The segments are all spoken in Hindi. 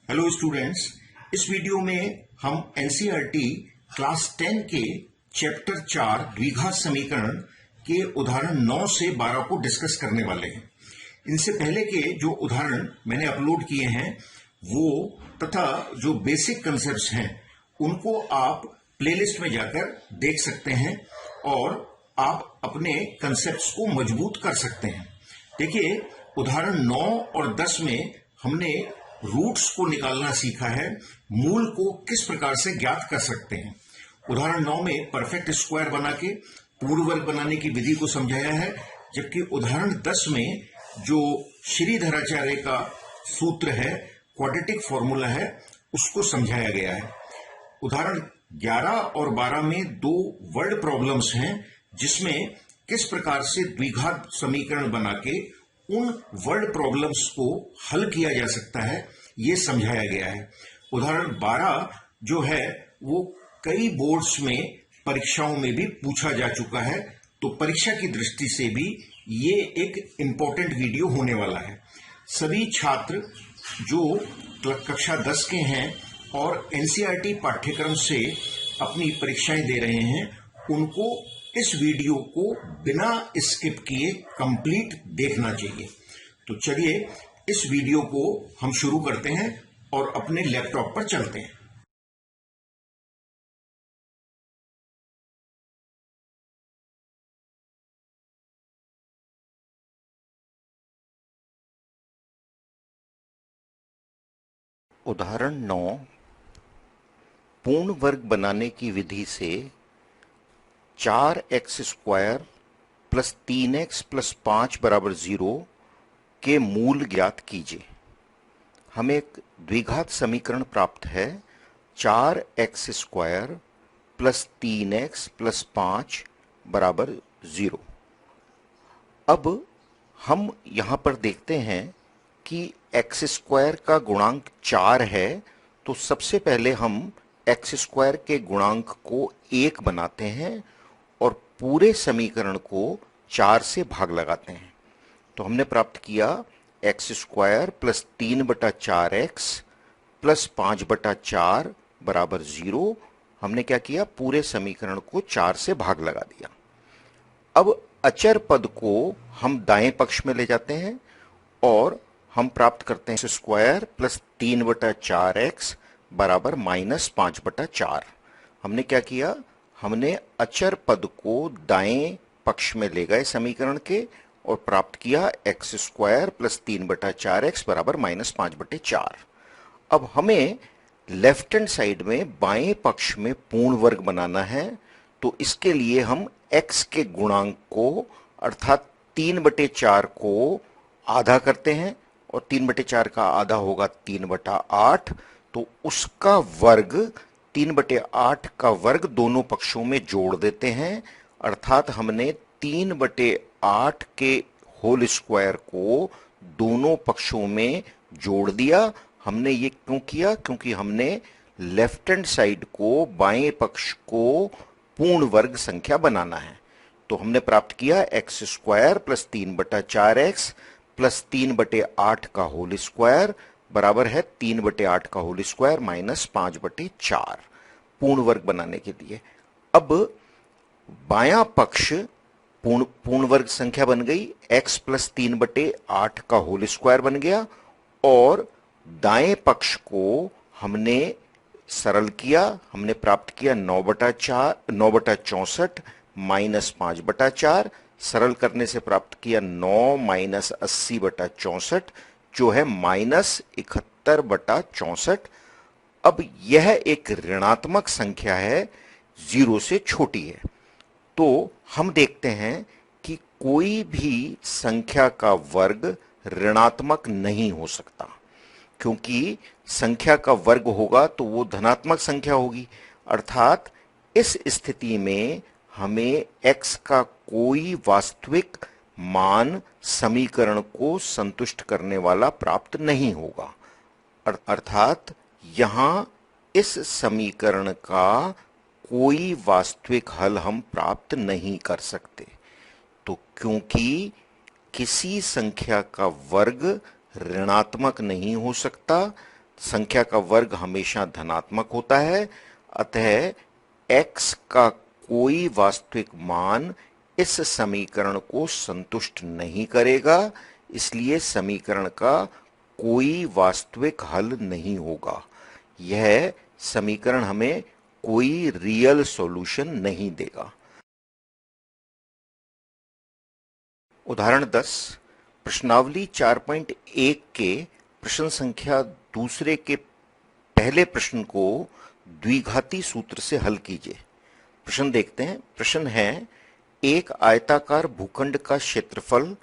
हेलो स्टूडेंट्स, इस वीडियो में हम एनसीईआरटी क्लास 10 के चैप्टर 4 द्विघात समीकरण के उदाहरण 9 से 12 को डिस्कस करने वाले हैं। इनसे पहले के जो उदाहरण मैंने अपलोड किए हैं वो तथा जो बेसिक कंसेप्ट्स हैं उनको आप प्लेलिस्ट में जाकर देख सकते हैं और आप अपने कंसेप्ट्स को मजबूत कर सकते हैं। देखिए, उदाहरण 9 और 10 में हमने रूट्स को निकालना सीखा है, मूल को किस प्रकार से ज्ञात कर सकते हैं। उदाहरण 9 में परफेक्ट स्क्वायर बना के पूर्ण वर्ग बनाने की विधि को समझाया है, जबकि उदाहरण 10 में जो श्रीधराचार्य का सूत्र है, क्वाड्रेटिक फॉर्मूला है, उसको समझाया गया है। उदाहरण 11 और 12 में दो वर्ड प्रॉब्लम्स हैं, जिसमें किस प्रकार से द्विघात समीकरण बना के उन वर्ड प्रॉब्लम्स को हल किया जा सकता है, ये समझाया गया है। उदाहरण 12 जो है वो कई बोर्ड्स में परीक्षाओं में भी पूछा जा चुका है, तो परीक्षा की दृष्टि से भी ये एक इंपॉर्टेंट वीडियो होने वाला है। सभी छात्र जो कक्षा 10 के हैं और एनसीईआरटी पाठ्यक्रम से अपनी परीक्षाएं दे रहे हैं, उनको इस वीडियो को बिना स्किप किए कंप्लीट देखना चाहिए। तो चलिए इस वीडियो को हम शुरू करते हैं और अपने लैपटॉप पर चलते हैं। उदाहरण 9 पूर्ण वर्ग बनाने की विधि से 4x square plus 3x plus 5 बराबर 0 के मूल ज्ञात कीजिए। हमें एक द्विघात समीकरण प्राप्त है 4x square plus 3x plus 5 बराबर 0। अब हम यहां पर देखते हैं कि एक्स स्क्वायर का गुणांक 4 है, तो सबसे पहले हम एक्स स्क्वायर के गुणांक को 1 बनाते हैं और पूरे समीकरण को 4 से भाग लगाते हैं। तो हमने प्राप्त किया x square plus 3/4x plus 5/4 बराबर 0। हमने क्या किया, पूरे समीकरण को 4 से भाग लगा दिया। अब अचर पद को हम दाएं पक्ष में ले जाते हैं और हम प्राप्त करते हैं स्क्वायर प्लस 3/4x बराबर -5/4। हमने क्या किया, हमने अचर पद को दाएं पक्ष में ले गए समीकरण के और प्राप्त किया एक्स स्क्वायर प्लस 3/4x बराबर -5/4। अब हमें लेफ्ट हैंड साइड में बाएं पक्ष में पूर्ण वर्ग बनाना है, तो इसके लिए हम x के गुणांक को अर्थात 3/4 को आधा करते हैं और 3/4 का आधा होगा 3/8, तो उसका वर्ग 3/8 का वर्ग दोनों पक्षों में जोड़ देते हैं। अर्थात हमने 3/8 के होल स्क्वायर को दोनों पक्षों में जोड़ दिया। हमने ये क्यों किया, क्योंकि हमने लेफ्ट हैंड साइड को बाएं पक्ष को पूर्ण वर्ग संख्या बनाना है। तो हमने प्राप्त किया x square plus 3/4x plus 3/8 का होल स्क्वायर बराबर है 3/8 का होल स्क्वायर -5/4 पूर्ण वर्ग बनाने के लिए। अब बायां पक्ष पूर्ण वर्ग संख्या बन गई, x प्लस 3/8 का होल स्क्वायर बन गया, और दाएं पक्ष को हमने सरल किया। हमने प्राप्त किया 9/64 -5/4। सरल करने से प्राप्त किया 9 -80/64 जो है -71/64। अब यह एक ऋणात्मक संख्या है, 0 से छोटी है। तो हम देखते हैं कि कोई भी संख्या का वर्ग ऋणात्मक नहीं हो सकता, क्योंकि संख्या का वर्ग होगा तो वो धनात्मक संख्या होगी। अर्थात इस स्थिति में हमें x का कोई वास्तविक मान समीकरण को संतुष्ट करने वाला प्राप्त नहीं होगा। अर्थात यहां इस समीकरण का कोई वास्तविक हल हम प्राप्त नहीं कर सकते। तो क्योंकि किसी संख्या का वर्ग ऋणात्मक नहीं हो सकता, संख्या का वर्ग हमेशा धनात्मक होता है, अतः x का कोई वास्तविक मान इस समीकरण को संतुष्ट नहीं करेगा, इसलिए समीकरण का कोई वास्तविक हल नहीं होगा। यह समीकरण हमें कोई रियल सॉल्यूशन नहीं देगा। उदाहरण 10, प्रश्नावली 4.1 के प्रश्न संख्या दूसरे के पहले प्रश्न को द्विघाती सूत्र से हल कीजिए। प्रश्न देखते हैं। प्रश्न है, एक आयताकार भूखंड का क्षेत्रफल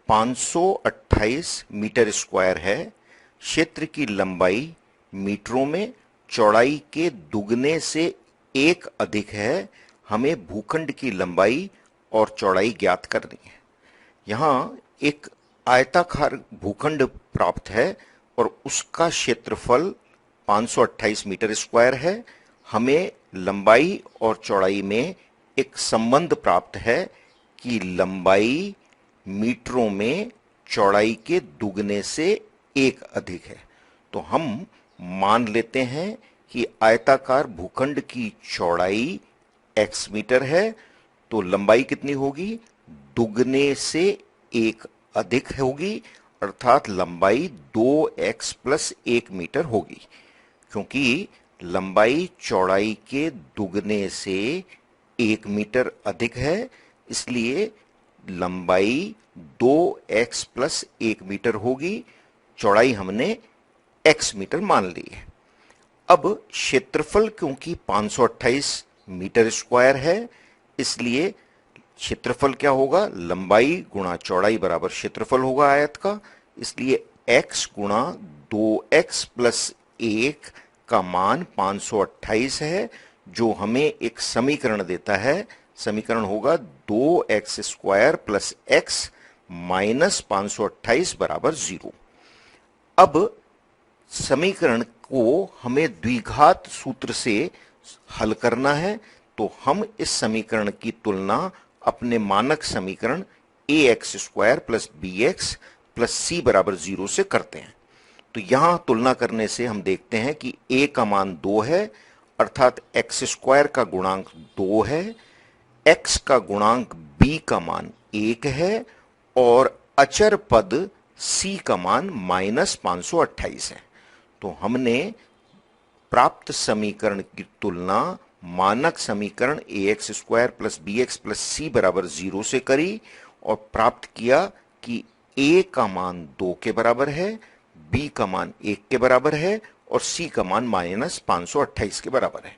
528 मीटर स्क्वायर है। क्षेत्र की लंबाई मीटरों में चौड़ाई के दुगने से 1 अधिक है। हमें भूखंड की लंबाई और चौड़ाई ज्ञात करनी है। यहाँ एक आयताकार भूखंड प्राप्त है और उसका क्षेत्रफल 528 मीटर स्क्वायर है। हमें लंबाई और चौड़ाई में एक संबंध प्राप्त है कि लंबाई मीटरों में चौड़ाई के दुगने से 1 अधिक है। तो हम मान लेते हैं कि आयताकार भूखंड की चौड़ाई x मीटर है, तो लंबाई कितनी होगी? दुगने से 1 अधिक होगी, अर्थात लंबाई 2x प्लस 1 मीटर होगी। क्योंकि लंबाई चौड़ाई के दुगने से 1 मीटर अधिक है, इसलिए लंबाई 2x प्लस 1 मीटर होगी। चौड़ाई हमने x मीटर मान ली है। अब क्षेत्रफल क्योंकि 528 मीटर स्क्वायर है, इसलिए क्षेत्रफल क्या होगा? लंबाई गुणा चौड़ाई बराबर क्षेत्रफल होगा आयत का। इसलिए x गुणा 2x प्लस 1 का मान 528 है, जो हमें एक समीकरण देता है। समीकरण होगा 2x square plus x minus 528 बराबर 0। अब समीकरण को हमें द्विघात सूत्र से हल करना है, तो हम इस समीकरण की तुलना अपने मानक समीकरण ax square plus bx plus c बराबर 0 से करते हैं। तो यहां तुलना करने से हम देखते हैं कि a का मान 2 है, अर्थात x स्क्वायर का गुणांक 2 है, x का गुणांक b का मान 1 है और अचर पद c का मान माइनस 528 है। तो हमने प्राप्त समीकरण की तुलना मानक समीकरण ax square plus bx plus c बराबर 0 से करी और प्राप्त किया कि a का मान 2 के बराबर है, b का मान 1 के बराबर है और c का मान माइनस 528 के बराबर है।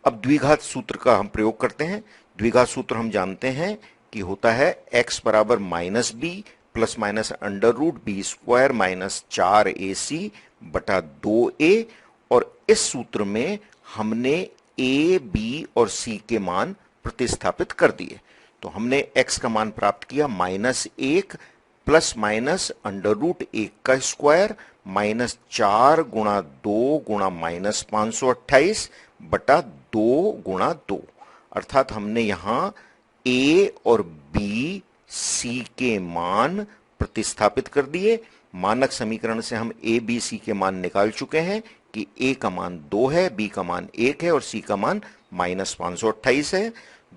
अब द्विघात सूत्र का हम प्रयोग करते हैं। द्विघात सूत्र हम जानते हैं कि होता है x बराबर minus b plus minus under root B square minus 4ac बटा 2a, और इस सूत्र में हमने a, b और c के मान प्रतिस्थापित कर दिए। तो हमने x का मान प्राप्त किया -1 प्लस माइनस अंडर रूट 1 का स्क्वायर माइनस 4 गुणा 2 गुणा माइनस 528 बटा 2 गुणा 2, अर्थात हमने यहां a और b, c के मान प्रतिस्थापित कर दिए। मानक समीकरण से हम a, b, c के मान निकाल चुके हैं कि a का मान 2 है, b का मान 1 है और c का मान माइनस 528 है।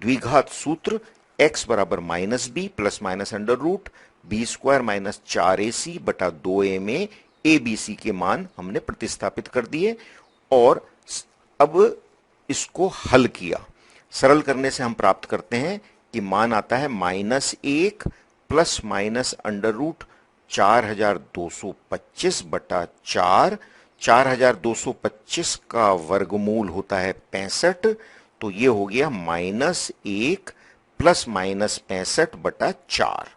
द्विघात सूत्र x बराबर minus b plus minus under root B square minus 4ac बटा 2a में a, b, c के मान हमने प्रतिस्थापित कर दिए और अब इसको हल किया। सरल करने से हम प्राप्त करते हैं कि मान आता है -1 प्लस माइनस अंडर रूट 4225 बटा 4। 4225 का वर्गमूल होता है 65, तो ये हो गया -1 प्लस माइनस 65 बटा 4,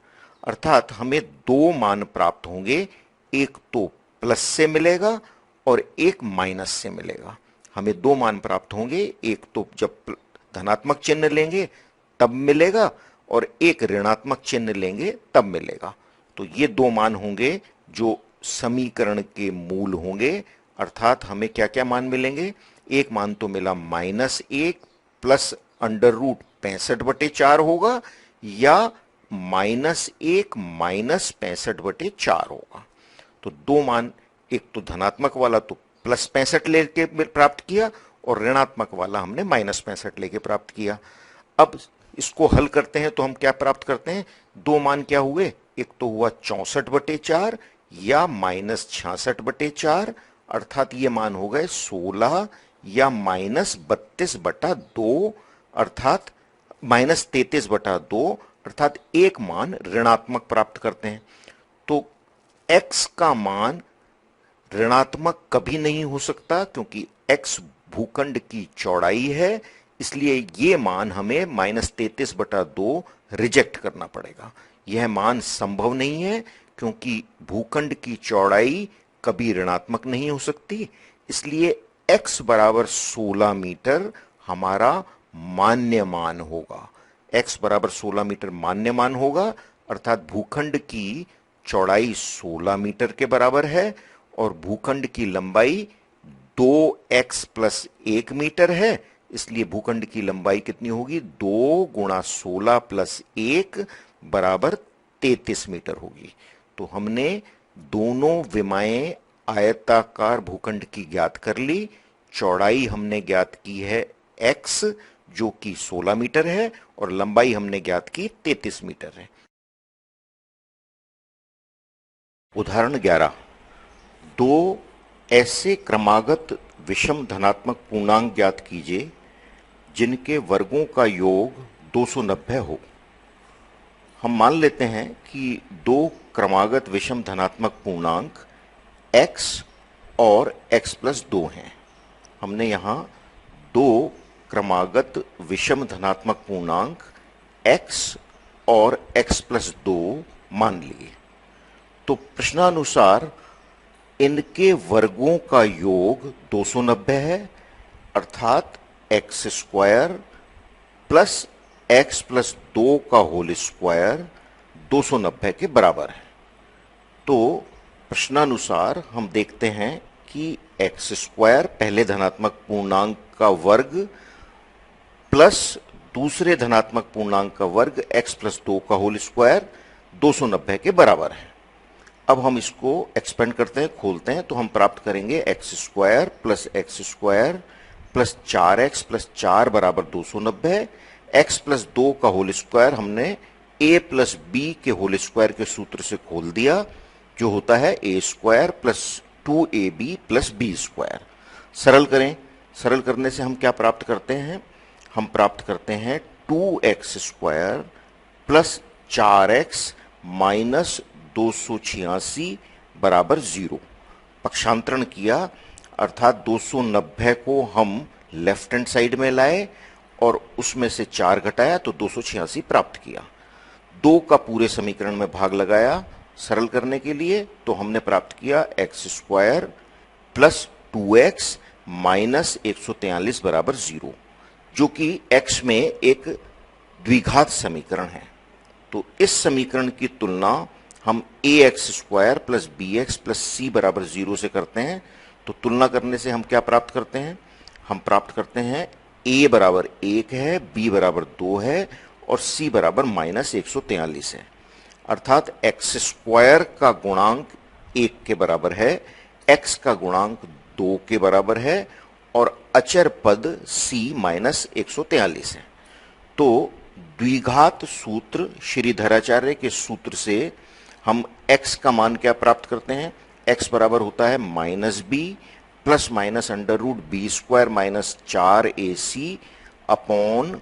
अर्थात हमें 2 मान प्राप्त होंगे। एक तो प्लस से मिलेगा और एक माइनस से मिलेगा। हमें 2 मान प्राप्त होंगे, एक तो जब धनात्मक चिन्ह लेंगे तब मिलेगा और एक ऋणात्मक चिन्ह लेंगे तब मिलेगा। तो ये 2 मान होंगे जो समीकरण के मूल होंगे, अर्थात हमें क्या क्या मान मिलेंगे? एक मान तो मिला -1 प्लस अंडर रूट 65 बटे 4 होगा या -1 माइनस 65 बटे 4 होगा। तो 2 मान, एक तो धनात्मक वाला तो प्लस 65 लेके प्राप्त किया और ऋणात्मक वाला हमने माइनस 65 लेके प्राप्त किया। अब इसको हल करते हैं तो हम क्या प्राप्त करते हैं, दो मान क्या हुए, एक तो हुआ 64/4 या माइनस 66/4, अर्थात ये मान हो गए 16 या माइनस 32/2, अर्थात माइनस 33/2, अर्थात एक मान ऋणात्मक प्राप्त करते हैं। तो x का मान ऋणात्मक कभी नहीं हो सकता क्योंकि x भूखंड की चौड़ाई है, इसलिए ये मान हमें माइनस 33/2 रिजेक्ट करना पड़ेगा। यह मान संभव नहीं है क्योंकि भूखंड की चौड़ाई कभी ऋणात्मक नहीं हो सकती, इसलिए x बराबर 16 मीटर हमारा मान्य मान होगा। x बराबर 16 मीटर मान्य मान होगा, अर्थात भूखंड की चौड़ाई 16 मीटर के बराबर है और भूखंड की लंबाई 2x + 1 मीटर है, इसलिए भूखंड की लंबाई कितनी होगी, 2 × 16 + 1 बराबर 33 मीटर होगी। तो हमने दोनों विमाएं आयताकार भूखंड की ज्ञात कर ली। चौड़ाई हमने ज्ञात की है x जो कि 16 मीटर है और लंबाई हमने ज्ञात की 33 मीटर है। उदाहरण 11, दो ऐसे क्रमागत विषम धनात्मक पूर्णांक ज्ञात कीजिए जिनके वर्गों का योग 290 हो। हम मान लेते हैं कि दो क्रमागत विषम धनात्मक पूर्णांक x और x + 2 हैं। हमने यहां दो क्रमागत विषम धनात्मक पूर्णांक x और x + 2 मान लिए। तो प्रश्नानुसार इनके वर्गों का योग 290 है, अर्थात x² प्लस x + 2 का होल स्क्वायर 290 के बराबर है। तो प्रश्नानुसार हम देखते हैं कि x² पहले धनात्मक पूर्णांक का वर्ग प्लस दूसरे धनात्मक पूर्णांक का वर्ग x + 2 का होल स्क्वायर 290 के बराबर है। अब हम इसको एक्सपेंड करते हैं, खोलते हैं, तो हम प्राप्त करेंगे x² + x² प्लस 4x + 4 बराबर 290। x + 2 का होल स्क्वायर हमने a + b के होल स्क्वायर के सूत्र से खोल दिया, जो होता है a² + 2ab + b²। सरल करें, सरल करने से हम क्या प्राप्त करते हैं, हम प्राप्त करते हैं 2x² प्लस 4x माइनस 286 बराबर 0। पक्षांतरण किया, अर्थात 290 को हम लेफ्ट हैंड साइड में लाए और उसमें से 4 घटाया तो 286 प्राप्त किया। 2 का पूरे समीकरण में भाग लगाया सरल करने के लिए, तो हमने प्राप्त किया x² प्लस 2x माइनस 143 बराबर 0, जो कि x में एक द्विघात समीकरण है। तो इस समीकरण की तुलना हम ax² plus bx plus c बराबर 0 से करते हैं। तो तुलना करने से हम क्या प्राप्त करते हैं, हम प्राप्त करते हैं a बराबर 1 है, b बराबर 2 है और c बराबर माइनस 143 है, अर्थात x² का गुणांक 1 के बराबर है, x का गुणांक 2 के बराबर है और अचर पद c माइनस 143 है। तो द्विघात सूत्र श्रीधराचार्य के सूत्र से हम x का मान क्या प्राप्त करते हैं, x बराबर होता है -b plus minus √b² minus 4ac upon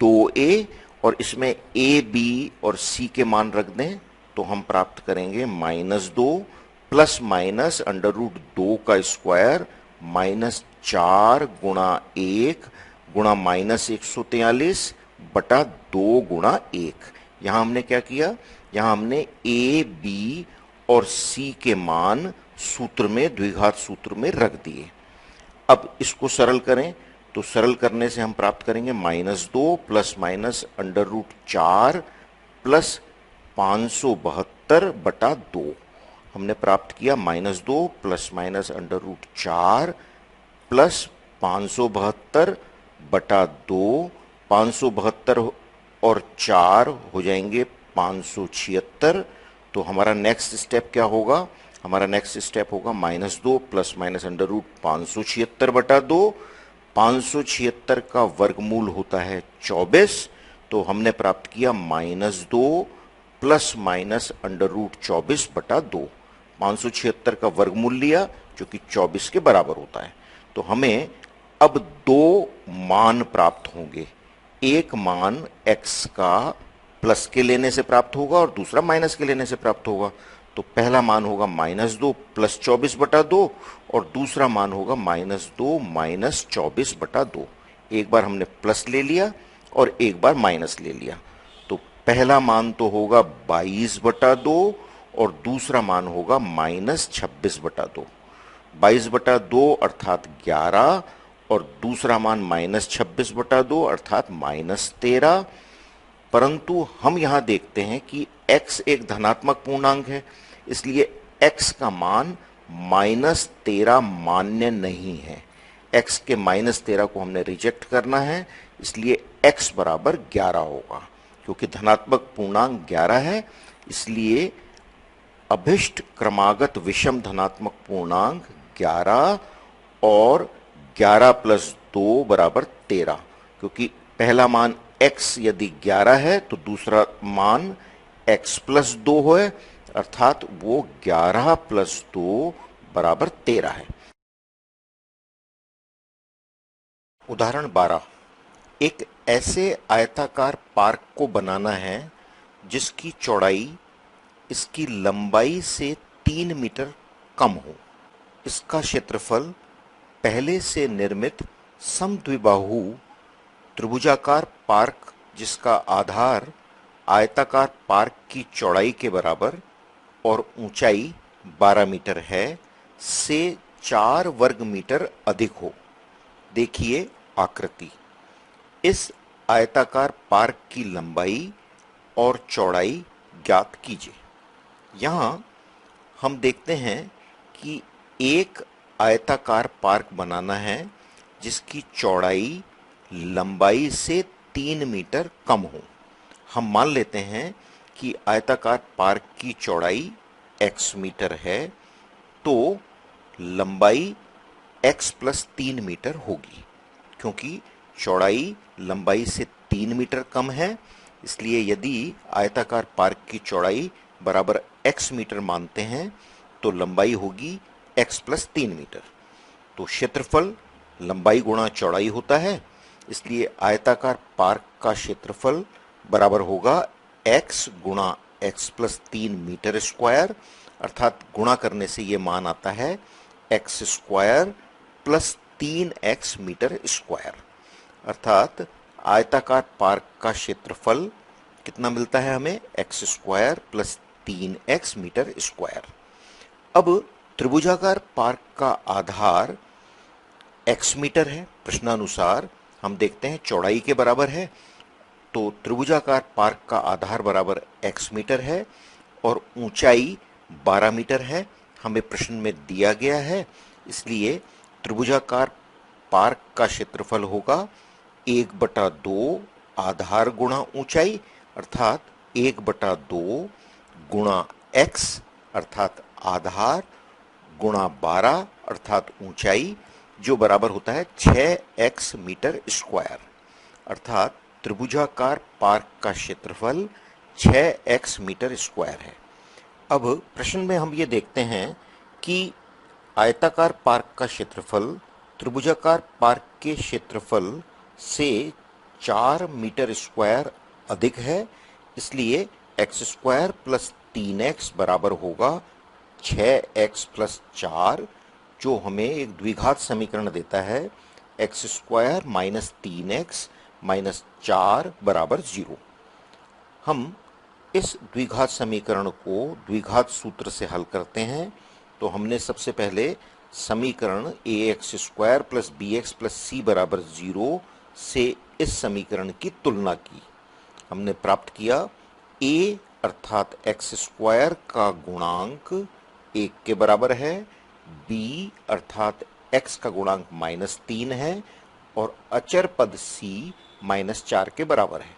2a, और इसमें a, b और c के मान रख दें तो हम प्राप्त करेंगे -2 प्लस माइनस √2 का स्क्वायर माइनस 4 गुणा 1 गुणा माइनस 143 बटा 2 गुणा 1। यहां हमने क्या किया, यहां हमने a, b और c के मान सूत्र में, द्विघात सूत्र में रख दिए। अब इसको सरल करें तो सरल करने से हम प्राप्त करेंगे -2 प्लस माइनस √4 प्लस 572 बटा 2। हमने प्राप्त किया -2 प्लस माइनस √4 प्लस 572 बटा 2। 572 और 4 हो जाएंगे 576। तो हमारा नेक्स्ट स्टेप क्या होगा, हमारा नेक्स्ट स्टेप होगा -2 प्लस माइनस अंडर रूट 576/2। 576 का वर्गमूल होता है 24, तो हमने प्राप्त किया -2 प्लस माइनस अंडर रूट 24/2। 576 का वर्गमूल लिया जो कि 24 के बराबर होता है। तो हमें अब दो मान प्राप्त होंगे। एक मान x का प्लस के लेने से प्राप्त होगा और दूसरा माइनस के लेने से प्राप्त होगा। तो पहला मान होगा -2 प्लस 24/2 और दूसरा मान होगा -2 माइनस 24/2। एक बार हमने प्लस ले लिया और एक बार माइनस ले लिया। तो पहला मान तो होगा 22/2 और दूसरा मान होगा -26/2। 22/2 अर्थात 11 और दूसरा मान -26/2 अर्थात -13। परंतु हम यहां देखते हैं कि x एक धनात्मक पूर्णांक है, इसलिए x का मान -13 मान्य नहीं है। x के -13 को हमने रिजेक्ट करना है, इसलिए x बराबर 11 होगा। क्योंकि धनात्मक पूर्णांक 11 है, इसलिए अभिष्ट क्रमागत विषम धनात्मक पूर्णांक 11 और 11 प्लस 2 बराबर 13। क्योंकि पहला मान x यदि 11 है तो दूसरा मान x प्लस 2 है, अर्थात वो 11 प्लस 2 बराबर 13 है। उदाहरण 12, एक ऐसे आयताकार पार्क को बनाना है जिसकी चौड़ाई इसकी लंबाई से 3 मीटर कम हो। इसका क्षेत्रफल पहले से निर्मित समद्विबाहु त्रिभुजाकार पार्क जिसका आधार आयताकार पार्क की चौड़ाई के बराबर और ऊंचाई 12 मीटर है से 4 वर्ग मीटर अधिक हो। देखिए आकृति। इस आयताकार पार्क की लंबाई और चौड़ाई ज्ञात कीजिए। यहां हम देखते हैं कि एक आयताकार पार्क बनाना है जिसकी चौड़ाई लंबाई से 3 मीटर कम हो। हम मान लेते हैं कि आयताकार पार्क की चौड़ाई x मीटर है, तो लंबाई x प्लस 3 मीटर होगी। क्योंकि चौड़ाई लंबाई से 3 मीटर कम है, इसलिए यदि आयताकार पार्क की चौड़ाई बराबर x मीटर मानते हैं तो लंबाई होगी x प्लस 3 मीटर। तो क्षेत्रफल लंबाई गुणा चौड़ाई होता है, इसलिए आयताकार पार्क का क्षेत्रफल बराबर होगा x गुणा x प्लस 3 मीटर स्क्वायर, अर्थात गुणा करने से ये मान आता है x square plus 3x metre square. अर्थात आयताकार पार्क का क्षेत्रफल कितना मिलता है हमें? x square plus 3x metre square. अब त्रिभुजाकार पार्क का आधार x मीटर है। प्रश्नानुसार हम देखते हैं चौड़ाई के बराबर है, तो त्रिभुजाकार पार्क का आधार बराबर x मीटर है और ऊंचाई 12 मीटर है, हमें प्रश्न में दिया गया है। इसलिए त्रिभुजाकार पार्क का क्षेत्रफल होगा 1/2 आधार गुणा ऊंचाई, अर्थात 1/2 गुणा x अर्थात आधार गुणा 12 अर्थात ऊंचाई, जो बराबर होता है 6x मीटर स्क्वायर। अर्थात त्रिभुजाकार पार्क का क्षेत्रफल 6x मीटर स्क्वायर है। अब प्रश्न में हम ये देखते हैं कि आयताकार पार्क का क्षेत्रफल त्रिभुजाकार पार्क के क्षेत्रफल से 4 मीटर स्क्वायर अधिक है, इसलिए x स्क्वायर प्लस 3x बराबर होगा 6x प्लस 4, जो हमें एक द्विघात समीकरण देता है x square minus 3x minus 4 बराबर 0। हम इस द्विघात समीकरण को द्विघात सूत्र से हल करते हैं। तो हमने सबसे पहले समीकरण ax square plus bx plus c बराबर 0 से इस समीकरण की तुलना की। हमने प्राप्त किया a अर्थात x स्क्वायर का गुणांक 1 के बराबर है, b अर्थात x का गुणांक -3 है और अचर पद c -4 के बराबर है।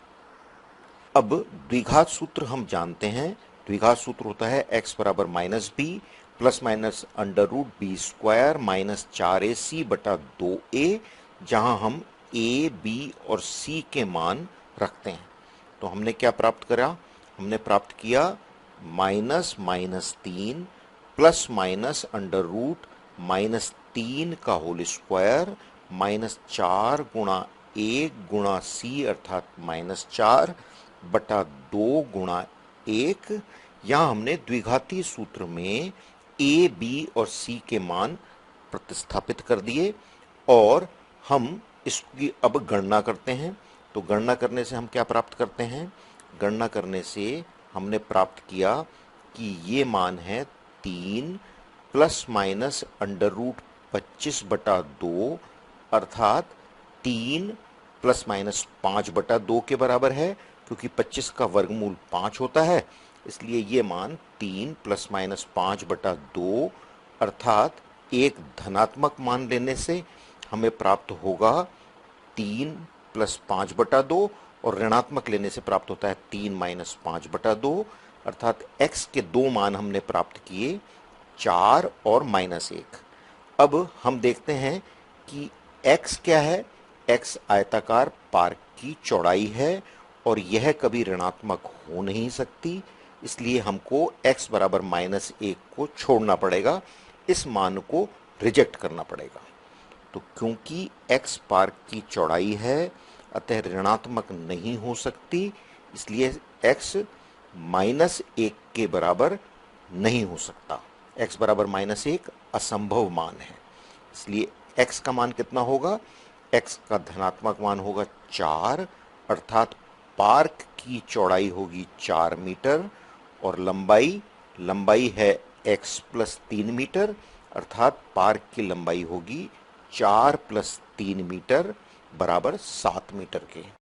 अब द्विघात सूत्र हम जानते हैं। द्विघात सूत्र होता है x बराबर -b plus minus under root B square minus 4ac बटा 2a, जहां हम a, b और c के मान रखते हैं। तो हमने क्या प्राप्त करा? हमने प्राप्त किया -3 प्लस माइनस अंडर रूट -3 का होल स्क्वायर -4 गुणा 1 गुणा c अर्थात -4 बटा 2 गुणा 1। यहां हमने द्विघाती सूत्र में a, b और c के मान प्रतिस्थापित कर दिए और हम इसकी अब गणना करते हैं। तो गणना करने से हम क्या प्राप्त करते हैं? गणना करने से हमने प्राप्त किया कि ये मान है 3 प्लस माइनस अंडर रूट 25 बटा 2 अर्थात 3 प्लस माइनस 5 बटा 2 के बराबर है, क्योंकि 25 का वर्गमूल 5 होता है, इसलिए ये मान 3 प्लस माइनस 5 बटा 2 अर्थात एक धनात्मक मान लेने से हमें प्राप्त होगा 3 प्लस 5 बटा 2 और ऋणात्मक लेने से प्राप्त होता है 3 माइनस 5 बटा 2 अर्थात x के दो मान हमने प्राप्त किए 4 और -1। अब हम देखते हैं कि x क्या है। x आयताकार पार्क की चौड़ाई है और यह कभी ऋणात्मक हो नहीं सकती, इसलिए हमको x बराबर -1 को छोड़ना पड़ेगा, इस मान को रिजेक्ट करना पड़ेगा। तो क्योंकि x पार्क की चौड़ाई है अतः ऋणात्मक नहीं हो सकती, इसलिए x -1 के बराबर नहीं हो सकता। x बराबर -1 असंभव मान है, इसलिए x का मान कितना होगा? x का धनात्मक मान होगा 4 अर्थात पार्क की चौड़ाई होगी 4 मीटर और लंबाई है x प्लस 3 मीटर अर्थात पार्क की लंबाई होगी 4 प्लस 3 मीटर बराबर 7 मीटर के।